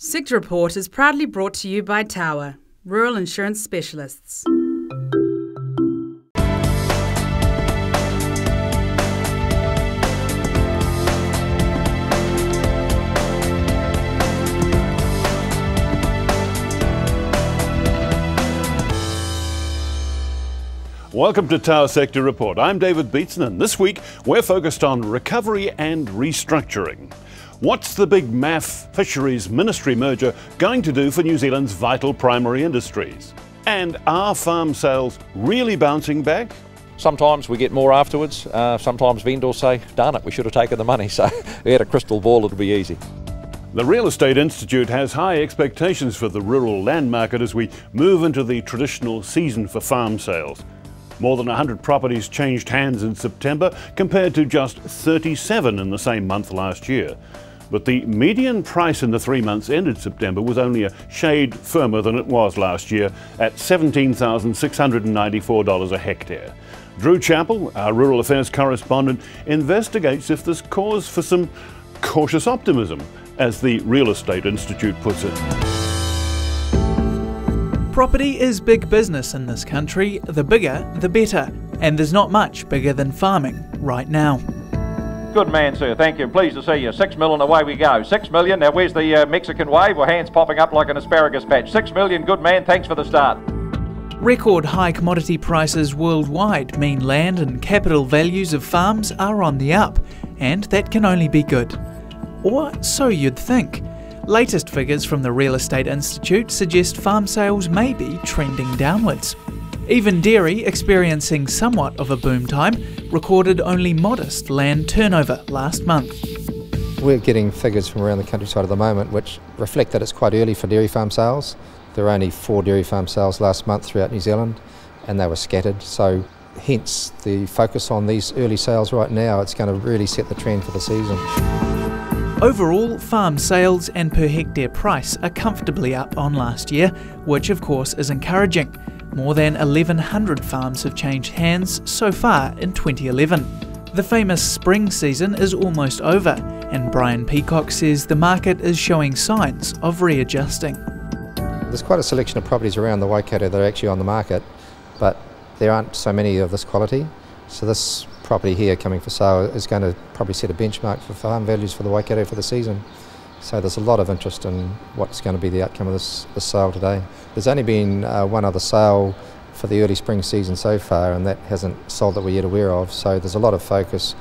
Sector Report is proudly brought to you by Tower, Rural Insurance Specialists. Welcome to Tower Sector Report. I'm David Beatson, and this week we're focused on recovery and restructuring. What's the big MAF Fisheries Ministry merger going to do for New Zealand's vital primary industries? And are farm sales really bouncing back? Sometimes we get more afterwards. Sometimes vendors say, darn it, we should have taken the money. So we had a crystal ball, it'll be easy. The Real Estate Institute has high expectations for the rural land market as we move into the traditional season for farm sales. More than 100 properties changed hands in September compared to just 37 in the same month last year. But the median price in the 3 months ended September was only a shade firmer than it was last year at $17,694 a hectare. Drew Chappell, our Rural Affairs correspondent, investigates if there's cause for some cautious optimism, as the Real Estate Institute puts it. Property is big business in this country, the bigger the better, and there's not much bigger than farming right now. Good man, sir. Thank you. Pleased to see you. 6 million, away we go. 6 million. Now, where's the Mexican wave? Or hands popping up like an asparagus patch. 6 million. Good man. Thanks for the start. Record high commodity prices worldwide mean land and capital values of farms are on the up, and that can only be good. Or so you'd think. Latest figures from the Real Estate Institute suggest farm sales may be trending downwards. Even dairy, experiencing somewhat of a boom time, recorded only modest land turnover last month. We're getting figures from around the countryside at the moment which reflect that it's quite early for dairy farm sales. There were only 4 dairy farm sales last month throughout New Zealand, and they were scattered, so hence the focus on these early sales right now. It's going to really set the trend for the season. Overall, farm sales and per hectare price are comfortably up on last year, which of course is encouraging. More than 1,100 farms have changed hands so far in 2011. The famous spring season is almost over, and Brian Peacock says the market is showing signs of readjusting. There's quite a selection of properties around the Waikato that are actually on the market, but there aren't so many of this quality. So this property here coming for sale is going to probably set a benchmark for farm values for the Waikato for the season. So there's a lot of interest in what's going to be the outcome of this sale today. There's only been one other sale for the early spring season so far, and that hasn't sold that we're yet aware of. So there's a lot of focus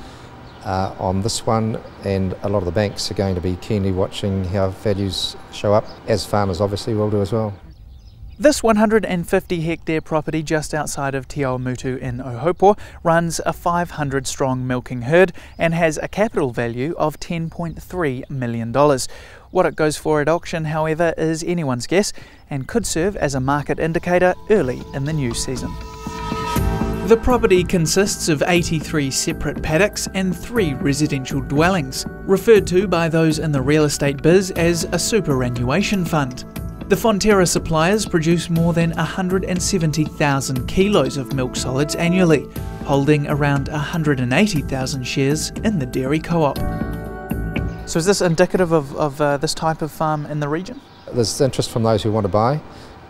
on this one, and a lot of the banks are going to be keenly watching how values show up, as farmers obviously will do as well. This 150 hectare property just outside of Te Awamutu in Ohopo runs a 500-strong milking herd and has a capital value of $10.3 million. What it goes for at auction, however, is anyone's guess and could serve as a market indicator early in the new season. The property consists of 83 separate paddocks and 3 residential dwellings, referred to by those in the real estate biz as a superannuation fund. The Fonterra suppliers produce more than 170,000 kilos of milk solids annually, holding around 180,000 shares in the dairy co-op. So is this indicative of this type of farm in the region? There's interest from those who want to buy,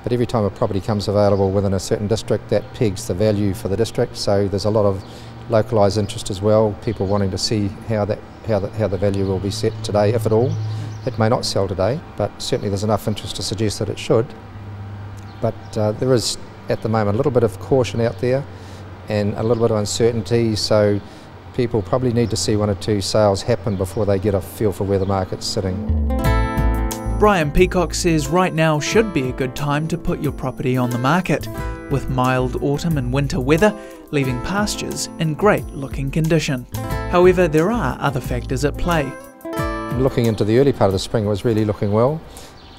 but every time a property comes available within a certain district, that pegs the value for the district. So there's a lot of localised interest as well, people wanting to see how the value will be set today, if at all. It may not sell today, but certainly there's enough interest to suggest that it should. But there is, at the moment, a little bit of caution out there and a little bit of uncertainty, so people probably need to see 1 or 2 sales happen before they get a feel for where the market's sitting. Brian Peacock says right now should be a good time to put your property on the market, with mild autumn and winter weather leaving pastures in great looking condition. However, there are other factors at play. Looking into the early part of the spring, it was really looking well.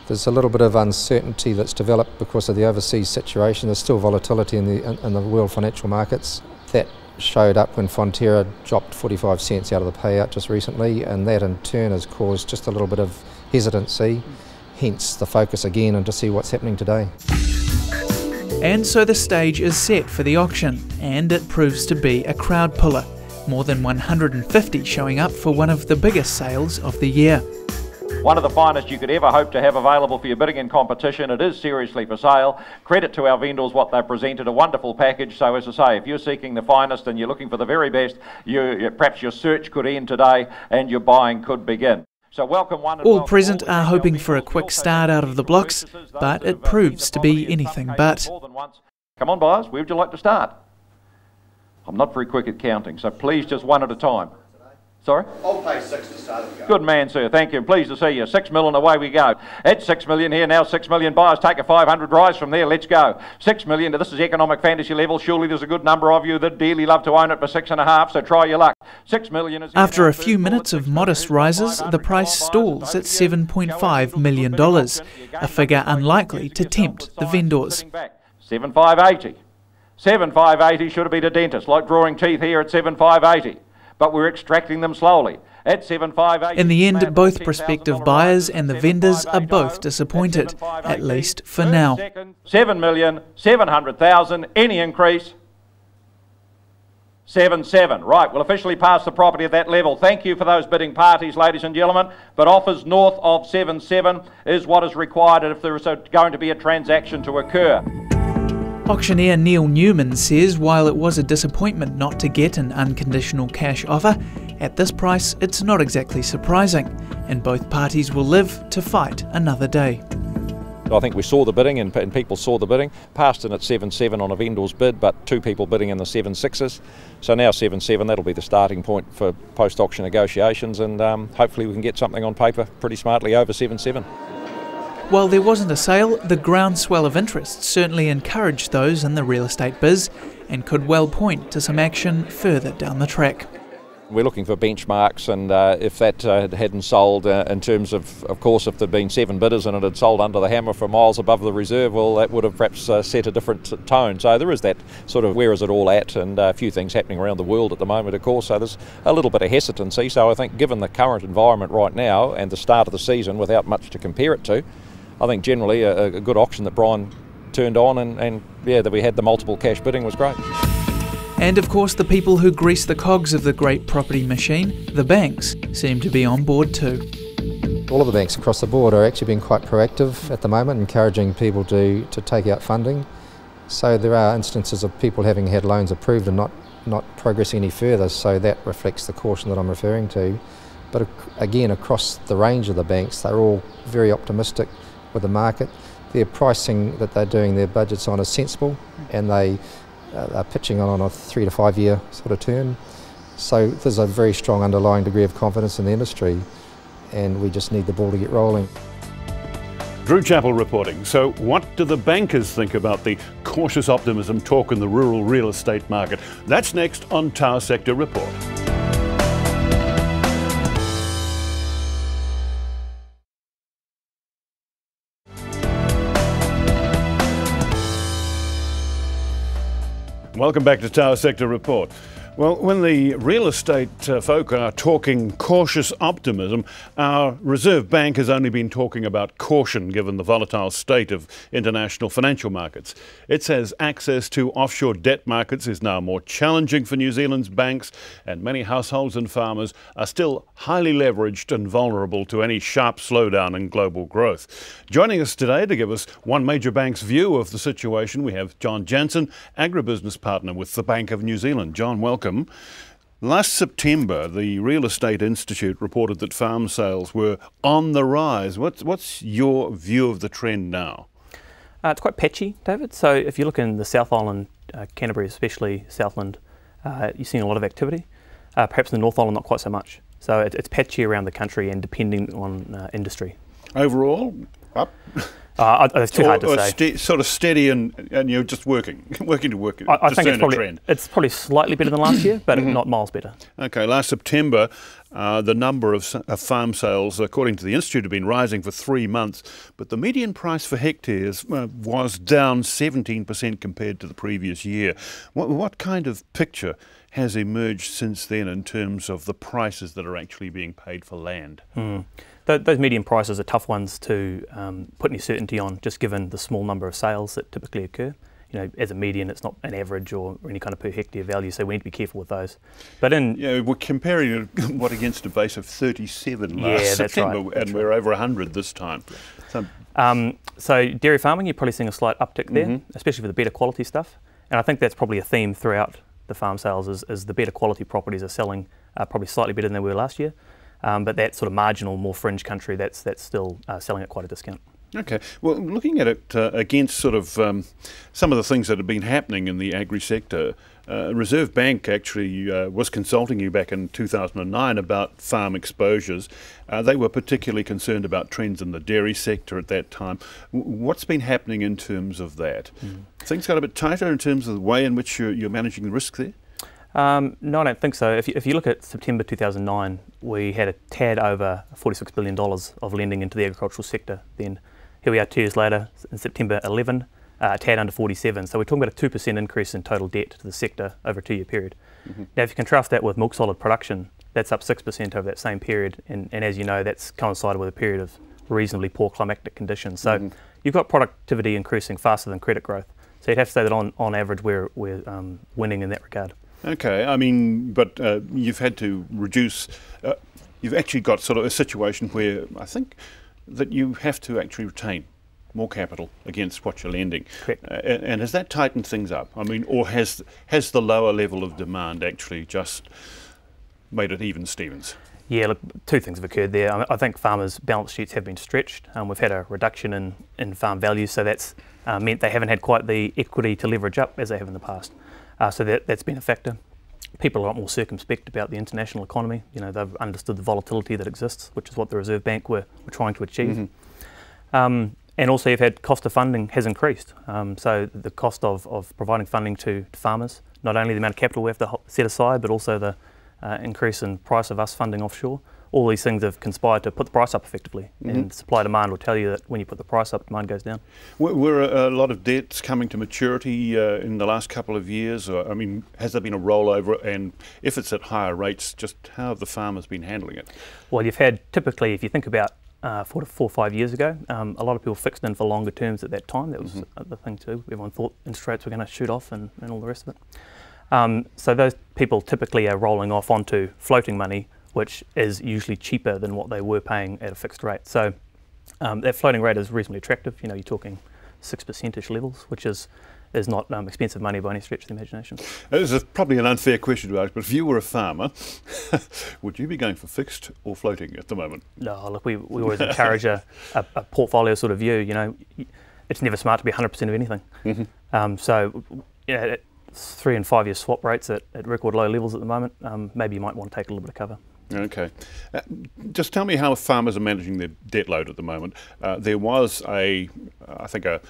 There's a little bit of uncertainty that's developed because of the overseas situation. There's still volatility in the world financial markets. That showed up when Fonterra dropped 45 cents out of the payout just recently, and that in turn has caused just a little bit of hesitancy, hence the focus again and to see what's happening today. And so the stage is set for the auction, and it proves to be a crowd puller. More than 150 showing up for one of the biggest sales of the year. One of the finest you could ever hope to have available for your bidding and competition. It is seriously for sale. Credit to our vendors what they've presented, a wonderful package. So as I say, if you're seeking the finest and you're looking for the very best, perhaps your search could end today and your buying could begin. So welcome one and All welcome present all. are hoping for a quick start out of the blocks, but it proves to be anything but. Come on, buyers, where would you like to start? I'm not very quick at counting, so please just one at a time. Sorry? I'll pay 6 to start it. Good man, sir. Thank you. Pleased to see you. 6 million, away we go. At 6 million here now, 6 million buyers. Take a 500 rise from there. Let's go. 6 million. This is economic fantasy level. Surely there's a good number of you that dearly love to own it for 6.5, so try your luck. 6 million is... After a few minutes of modest rises, the price stalls at $7.5 million, a figure unlikely to tempt the vendors. 7,580. 7,580 should have been a dentist, like drawing teeth here at 7,580. But we're extracting them slowly at 7,580. In the end, both prospective buyers and the vendors are both disappointed, at least for now. 7,700,000. Any increase? 7,700. Right, we'll officially pass the property at that level. Thank you for those bidding parties, ladies and gentlemen. But offers north of 7,700 is what is required if there is going to be a transaction to occur. Auctioneer Neil Newman says while it was a disappointment not to get an unconditional cash offer, at this price it's not exactly surprising, and both parties will live to fight another day. I think we saw the bidding and people saw the bidding, passed in at 7,700 on a vendor's bid, but 2 people bidding in the 7,600s. So now 7,700, that'll be the starting point for post-auction negotiations, and hopefully we can get something on paper pretty smartly over 7,700. While there wasn't a sale, the groundswell of interest certainly encouraged those in the real estate biz and could well point to some action further down the track. We're looking for benchmarks, and if that hadn't sold in terms of course, if there'd been 7 bidders and it had sold under the hammer for miles above the reserve, well, that would have perhaps set a different tone. So there is that sort of where is it all at, and a few things happening around the world at the moment, of course, so there's a little bit of hesitancy. So I think given the current environment right now and the start of the season without much to compare it to, I think generally a good auction that Brian turned on, and yeah, that we had the multiple cash bidding was great. And of course the people who grease the cogs of the great property machine, the banks, seem to be on board too. All of the banks across the board are actually being quite proactive at the moment, encouraging people to take out funding. So there are instances of people having had loans approved and not progressing any further, so that reflects the caution that I'm referring to. But again, across the range of the banks, they're all very optimistic with the market. Their pricing that they're doing their budgets on is sensible, and they are pitching on a 3 to 5 year sort of term. So there's a very strong underlying degree of confidence in the industry, and we just need the ball to get rolling. Drew Chappell reporting. So what do the bankers think about the cautious optimism talk in the rural real estate market? That's next on Tower Sector Report. Welcome back to Tower Sector Report. Well, when the real estate folk are talking cautious optimism, our Reserve Bank has only been talking about caution given the volatile state of international financial markets. It says access to offshore debt markets is now more challenging for New Zealand's banks, and many households and farmers are still highly leveraged and vulnerable to any sharp slowdown in global growth. Joining us today to give us one major bank's view of the situation, we have John Jansen, agribusiness partner with the Bank of New Zealand. John, welcome. Last September, the Real Estate Institute reported that farm sales were on the rise. What's your view of the trend now? It's quite patchy, David. So if you look in the South Island, Canterbury especially, Southland, you're seeing a lot of activity. Perhaps in the North Island, not quite so much. So it's patchy around the country and depending on industry. Overall, up? It's too hard to say. Sort of steady and you're just working to work. I think it's probably slightly better than last year, but not miles better. Okay, last September, the number of farm sales, according to the Institute, have been rising for 3 months, but the median price for hectares was down 17% compared to the previous year. What kind of picture has emerged since then in terms of the prices that are actually being paid for land? Those median prices are tough ones to put any certainty on, just given the small number of sales that typically occur. as a median, it's not an average or any kind of per hectare value, so we need to be careful with those. But we're comparing what against a base of 37 last September, right, and we're over 100 this time. So dairy farming, you're probably seeing a slight uptick there, especially for the better quality stuff. And I think that's probably a theme throughout the farm sales is the better quality properties are selling probably slightly better than they were last year. But that sort of marginal, more fringe country, that's still selling at quite a discount. Okay. Well, looking at it against sort of some of the things that have been happening in the agri sector, Reserve Bank actually was consulting you back in 2009 about farm exposures. They were particularly concerned about trends in the dairy sector at that time. What's been happening in terms of that? Things got a bit tighter in terms of the way in which you're managing the risk there? No, I don't think so. If you look at September 2009, we had a tad over $46 billion of lending into the agricultural sector then. Here we are 2 years later, in September 11, a tad under 47. So we're talking about a 2% increase in total debt to the sector over a 2-year period. Now, if you contrast that with milk solid production, that's up 6% over that same period. And as you know, that's coincided with a period of reasonably poor climatic conditions. So you've got productivity increasing faster than credit growth. So you'd have to say that on average, we're winning in that regard. Okay, I mean, but you've had to reduce, you've actually got sort of a situation where I think that you have to actually retain more capital against what you're lending. Correct. And has that tightened things up? I mean, or has the lower level of demand actually just made it even Stevens? Yeah, look, 2 things have occurred there. I think farmers' balance sheets have been stretched. We've had a reduction in farm values, so that's meant they haven't had quite the equity to leverage up as they have in the past. So that's been a factor. People are a lot more circumspect about the international economy. They've understood the volatility that exists, which is what the Reserve Bank were trying to achieve. And also you've had cost of funding has increased. So the cost of providing funding to farmers, not only the amount of capital we have to set aside, but also the increase in price of us funding offshore. All these things have conspired to put the price up effectively, and supply demand will tell you that when you put the price up, demand goes down. Were a lot of debts coming to maturity in the last couple of years? Or, I mean, has there been a rollover? And if it's at higher rates, just how have the farmers been handling it? Well, you've had typically, if you think about 4 or 5 years ago, a lot of people fixed in for longer terms at that time. That was the thing too. Everyone thought interest rates were going to shoot off and all the rest of it. So those people typically are rolling off onto floating money, which is usually cheaper than what they were paying at a fixed rate. So that floating rate is reasonably attractive. You're talking 6%-ish levels, which is not expensive money by any stretch of the imagination. This is probably an unfair question to ask, but if you were a farmer, would you be going for fixed or floating at the moment? No, look, we always encourage a portfolio sort of view. It's never smart to be 100% of anything. So 3 and 5 year swap rates at record low levels at the moment, maybe you might want to take a little bit of cover. Okay. Just tell me how farmers are managing their debt load at the moment. There was I think a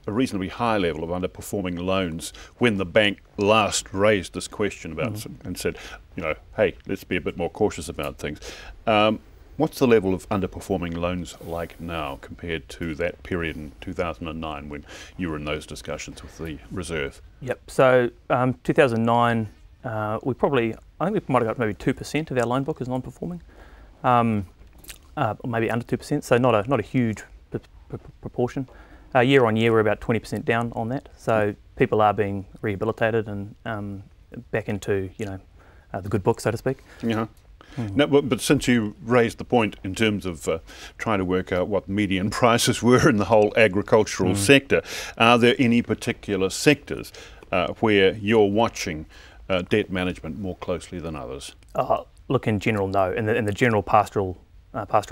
reasonably high level of underperforming loans when the bank last raised this question about and said, hey, let's be a bit more cautious about things. What's the level of underperforming loans like now compared to that period in 2009 when you were in those discussions with the Reserve? Yep. So 2009, I think we might have got maybe 2% of our loan book is non-performing, maybe under 2%. So not a huge proportion. Year on year, we're about 20% down on that. So people are being rehabilitated and back into the good book, so to speak. No, but since you raised the point in terms of trying to work out what median prices were in the whole agricultural sector, are there any particular sectors where you're watching debt management more closely than others? Look, in general, no. In the general pastoral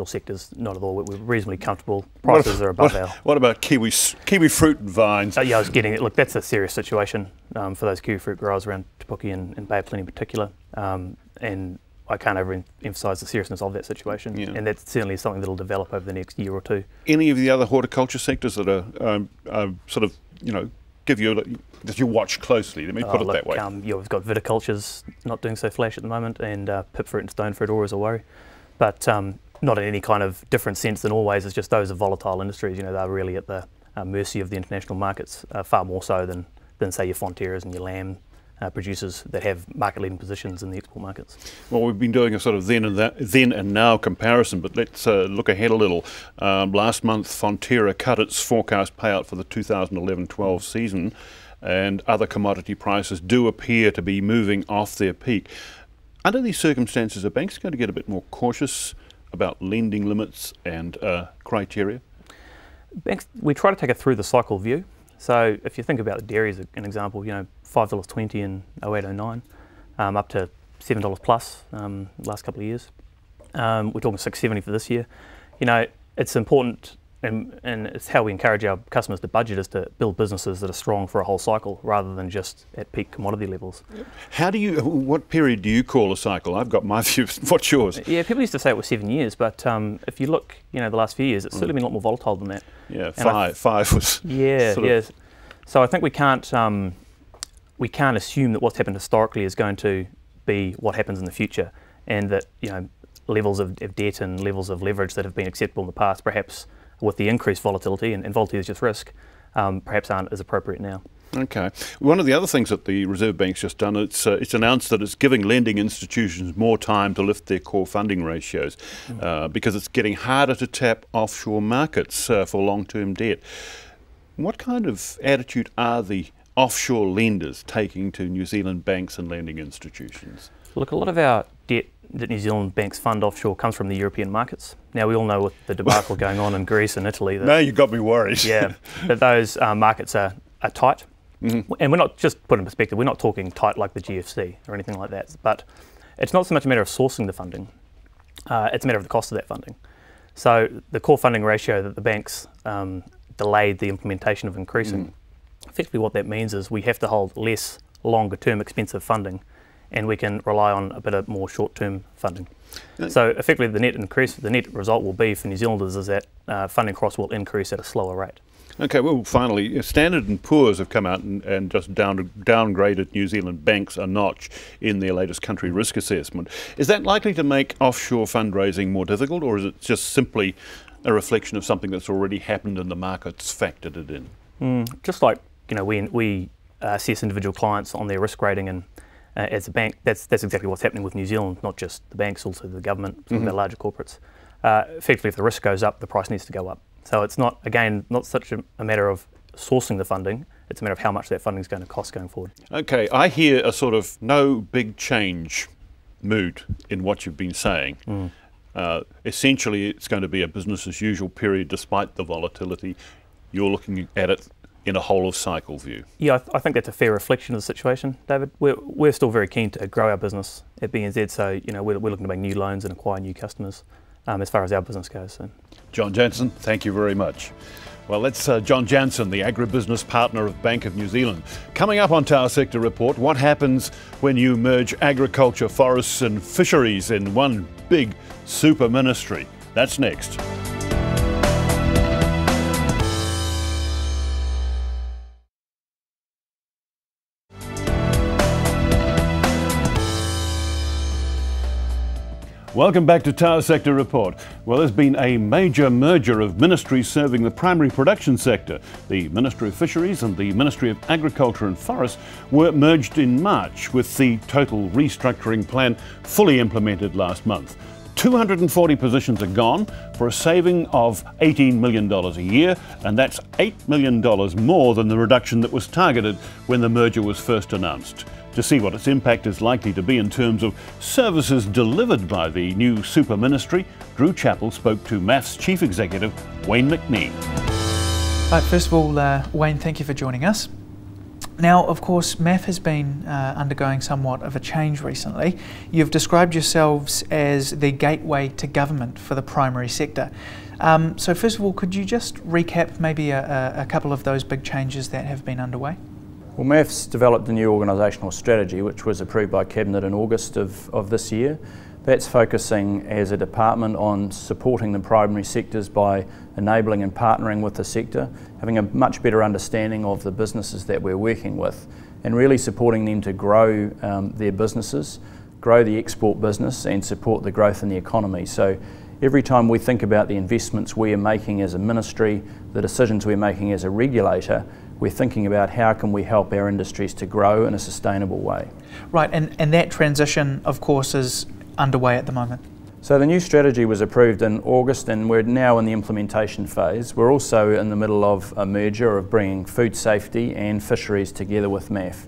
sectors, not at all. We're reasonably comfortable. Prices are above our... What about kiwi fruit and vines? Yeah, I was getting it. Look, that's a serious situation for those kiwi fruit growers around Te Puke and Bay of Plenty in particular. And I can't overemphasise the seriousness of that situation, and that's certainly something that will develop over the next year or two. Any of the other horticulture sectors that are sort of, give you that you watch closely? Let me put it that way. We've got viticulture's not doing so flash at the moment, and pip fruit and stone fruit always a worry, but not in any kind of different sense than always. It's just those are volatile industries. They're really at the mercy of the international markets, far more so than say your Fonterras and your lamb producers that have market-leading positions in the export markets. Well, we've been doing a sort of then and now comparison, but let's look ahead a little. Last month, Fonterra cut its forecast payout for the 2011-12 season. and other commodity prices do appear to be moving off their peak. Under these circumstances, are banks going to get a bit more cautious about lending limits and criteria? Banks, we try to take a through the cycle view. So if you think about the dairy as an example, $5.20 in 08-09, up to $7 plus last couple of years. We're talking $6.70 for this year. It's important, and it's how we encourage our customers to budget, is to build businesses that are strong for a whole cycle rather than just at peak commodity levels. What period do you call a cycle? I've got my view. What's yours? Yeah, people used to say it was 7 years, but if you look, the last few years, it's certainly been a lot more volatile than that. Yeah, five was. Yeah. So I think we can't assume that what's happened historically is going to be what happens in the future, and that levels of debt and levels of leverage that have been acceptable in the past, perhaps with the increased volatility, and volatility is just risk, perhaps aren't as appropriate now. Okay. One of the other things that the Reserve Bank's just done, it's announced that it's giving lending institutions more time to lift their core funding ratios because it's getting harder to tap offshore markets for long-term debt. What kind of attitude are the offshore lenders taking to New Zealand banks and lending institutions? Look, a lot of our debt that New Zealand banks fund offshore comes from the European markets. Now, we all know with the debacle going on in Greece and Italy that... Now you got me worried. Yeah, that those markets are tight. Mm-hmm. And we're not, just put in perspective, we're not talking tight like the GFC or anything like that, but it's not so much a matter of sourcing the funding, it's a matter of the cost of that funding. So the core funding ratio that the banks delayed the implementation of increasing, effectively what that means is we have to hold less longer term expensive funding, and we can rely on a bit of more short-term funding. So effectively the net result will be for New Zealanders is that funding costs will increase at a slower rate. Okay, well, finally, Standard & Poor's have come out and just downgraded New Zealand banks a notch in their latest country risk assessment. Is that likely to make offshore fundraising more difficult, or is it just simply a reflection of something that's already happened and the market's factored it in? Just like we assess individual clients on their risk rating, and as a bank, that's exactly what's happening with New Zealand, not just the banks, also the government, some of our larger corporates. Effectively, if the risk goes up, the price needs to go up. So it's not such a matter of sourcing the funding, it's a matter of how much that funding is going to cost going forward. Okay, I hear a sort of no big change mood in what you've been saying. Essentially, it's going to be a business as usual period despite the volatility. You're looking at it in a whole of cycle view. Yeah, I think that's a fair reflection of the situation, David. We're still very keen to grow our business at BNZ, so we're looking to make new loans and acquire new customers as far as our business goes. So. John Jansen, thank you very much. Well, that's John Jansen, the agribusiness partner of Bank of New Zealand. Coming up on Tower Sector Report, what happens when you merge agriculture, forests and fisheries in one big super ministry? That's next. Welcome back to Tower Sector Report. Well, there's been a major merger of ministries serving the primary production sector. The Ministry of Fisheries and the Ministry of Agriculture and Forests were merged in March, with the total restructuring plan fully implemented last month. 240 positions are gone for a saving of $18 million a year, and that's $8 million more than the reduction that was targeted when the merger was first announced. To see what its impact is likely to be in terms of services delivered by the new super ministry, Drew Chappell spoke to MAF's Chief Executive, Wayne McNee. Right, first of all, Wayne, thank you for joining us. Now, of course, MAF has been undergoing somewhat of a change recently. You've described yourselves as the gateway to government for the primary sector. So first of all, could you just recap maybe a couple of those big changes that have been underway? Well, MAF's developed a new organisational strategy which was approved by Cabinet in August of this year. That's focusing as a department on supporting the primary sectors by enabling and partnering with the sector, having a much better understanding of the businesses that we're working with, and really supporting them to grow their businesses, grow the export business and support the growth in the economy. So every time we think about the investments we are making as a ministry, the decisions we're making as a regulator, we're thinking about how can we help our industries to grow in a sustainable way. Right, and that transition, of course, is underway at the moment. So the new strategy was approved in August and we're now in the implementation phase. We're also in the middle of a merger of bringing food safety and fisheries together with MAF.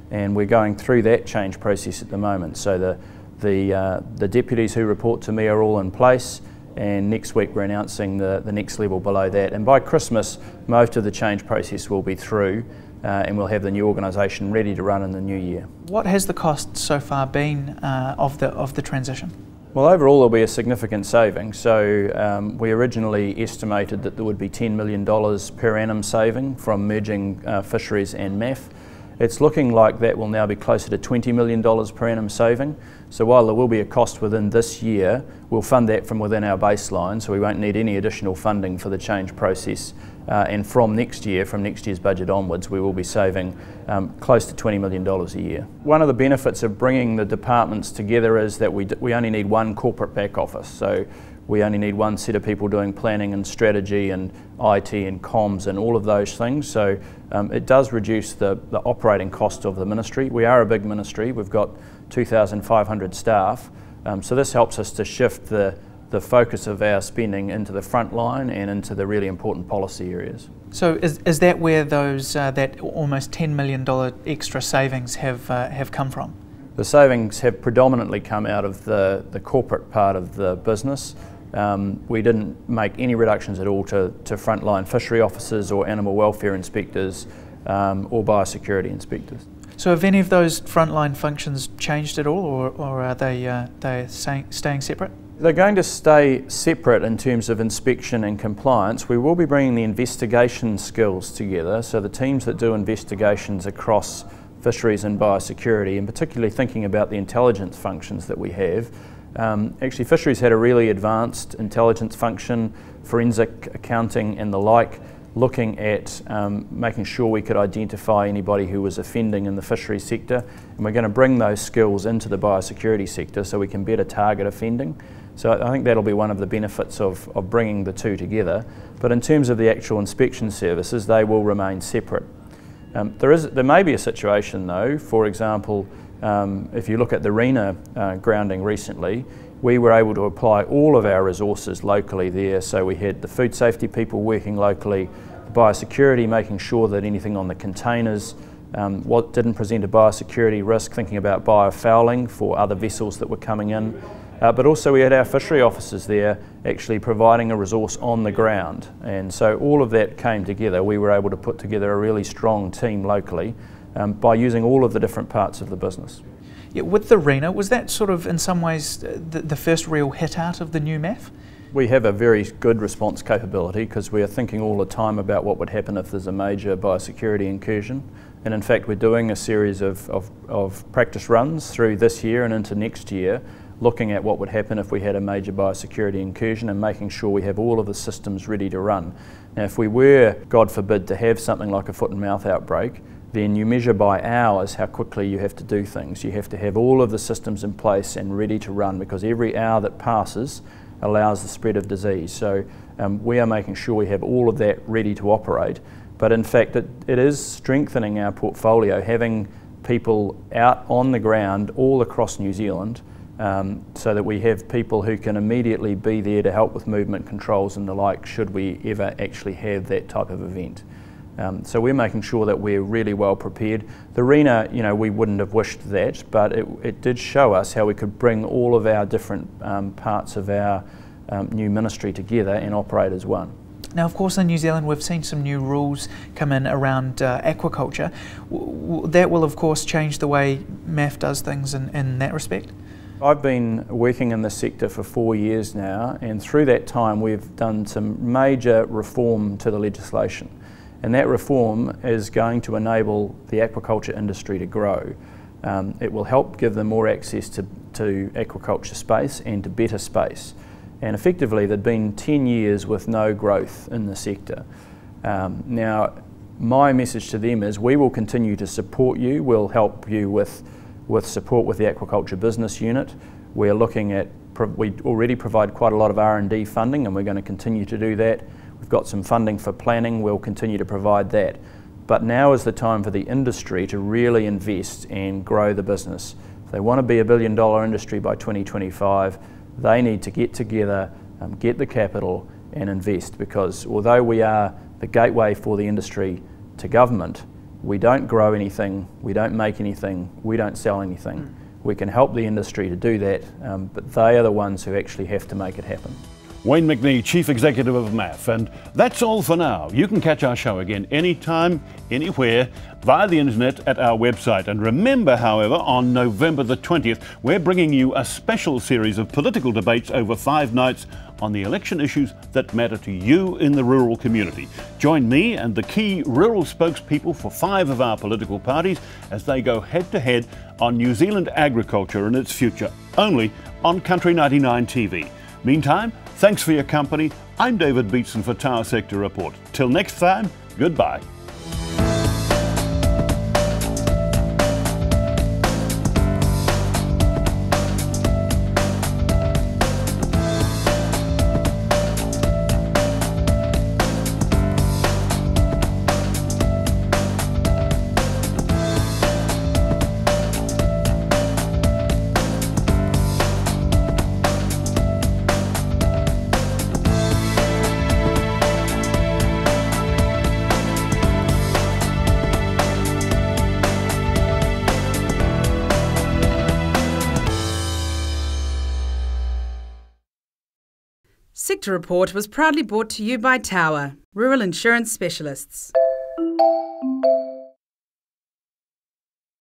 And we're going through that change process at the moment. So the deputies who report to me are all in place, and next week we're announcing the next level below that. And by Christmas, most of the change process will be through and we'll have the new organisation ready to run in the new year. What has the cost so far been of the transition? Well, overall there'll be a significant saving. So we originally estimated that there would be $10 million per annum saving from merging fisheries and MAF. It's looking like that will now be closer to $20 million per annum saving. So while there will be a cost within this year, we'll fund that from within our baseline, so we won't need any additional funding for the change process. And from next year's budget onwards, we will be saving close to $20 million a year. One of the benefits of bringing the departments together is that we only need one corporate back office. So we only need one set of people doing planning and strategy and IT and comms and all of those things. So it does reduce the operating cost of the ministry. We are a big ministry. We've got 2,500 staff. So this helps us to shift the focus of our spending into the front line and into the really important policy areas. So is that where those that almost $10 million extra savings have come from? The savings have predominantly come out of the corporate part of the business. We didn't make any reductions at all to frontline fishery officers or animal welfare inspectors or biosecurity inspectors. So have any of those frontline functions changed at all, or are they staying separate? They're going to stay separate in terms of inspection and compliance. We will be bringing the investigation skills together, so the teams that do investigations across fisheries and biosecurity, and particularly thinking about the intelligence functions that we have. Actually, fisheries had a really advanced intelligence function, forensic accounting and the like, looking at making sure we could identify anybody who was offending in the fisheries sector, and we're going to bring those skills into the biosecurity sector so we can better target offending. So I think that'll be one of the benefits of bringing the two together. But in terms of the actual inspection services, they will remain separate. There may be a situation though, for example, if you look at the RENA grounding recently, we were able to apply all of our resources locally there. So we had the food safety people working locally, the biosecurity making sure that anything on the containers what didn't present a biosecurity risk, thinking about biofouling for other vessels that were coming in. But also we had our fishery officers there actually providing a resource on the ground. And so all of that came together. We were able to put together a really strong team locally by using all of the different parts of the business. Yeah, with the RENA, was that sort of in some ways the first real hit out of the new MAF? We have a very good response capability because we are thinking all the time about what would happen if there's a major biosecurity incursion. And in fact we're doing a series of practice runs through this year and into next year, looking at what would happen if we had a major biosecurity incursion and making sure we have all of the systems ready to run. Now if we were, God forbid, to have something like a foot and mouth outbreak, then you measure by hours how quickly you have to do things. You have to have all of the systems in place and ready to run, because every hour that passes allows the spread of disease. So we are making sure we have all of that ready to operate. But in fact it is strengthening our portfolio, having people out on the ground all across New Zealand, so that we have people who can immediately be there to help with movement controls and the like should we ever actually have that type of event. So we're making sure that we're really well prepared. The RENA, we wouldn't have wished that, but it did show us how we could bring all of our different parts of our new ministry together and operate as one. Now, of course, in New Zealand, we've seen some new rules come in around aquaculture. That will, of course, change the way MAF does things in that respect. I've been working in this sector for 4 years now, and through that time we've done some major reform to the legislation. And that reform is going to enable the aquaculture industry to grow. It will help give them more access to aquaculture space and to better space. And effectively there'd been 10 years with no growth in the sector. Now my message to them is we will continue to support you. We'll help you with support with the aquaculture business unit. We're looking at, we already provide quite a lot of R&D funding and we're going to continue to do that. We've got some funding for planning, we'll continue to provide that. But now is the time for the industry to really invest and grow the business. If they want to be $1 billion industry by 2025, they need to get together, get the capital and invest, because although we are the gateway for the industry to government, we don't grow anything, we don't make anything, we don't sell anything. We can help the industry to do that, but they are the ones who actually have to make it happen. Wayne McNee, Chief Executive of MAF. And that's all for now. You can catch our show again anytime, anywhere, via the internet at our website. And remember, however, on November the 20th, we're bringing you a special series of political debates over 5 nights on the election issues that matter to you in the rural community. Join me and the key rural spokespeople for 5 of our political parties as they go head-to-head on New Zealand agriculture and its future, only on Country 99 TV. Meantime, thanks for your company. I'm David Beatson for Tower Sector Report. Till next time, goodbye. Sector Report was proudly brought to you by Tower, Rural Insurance Specialists.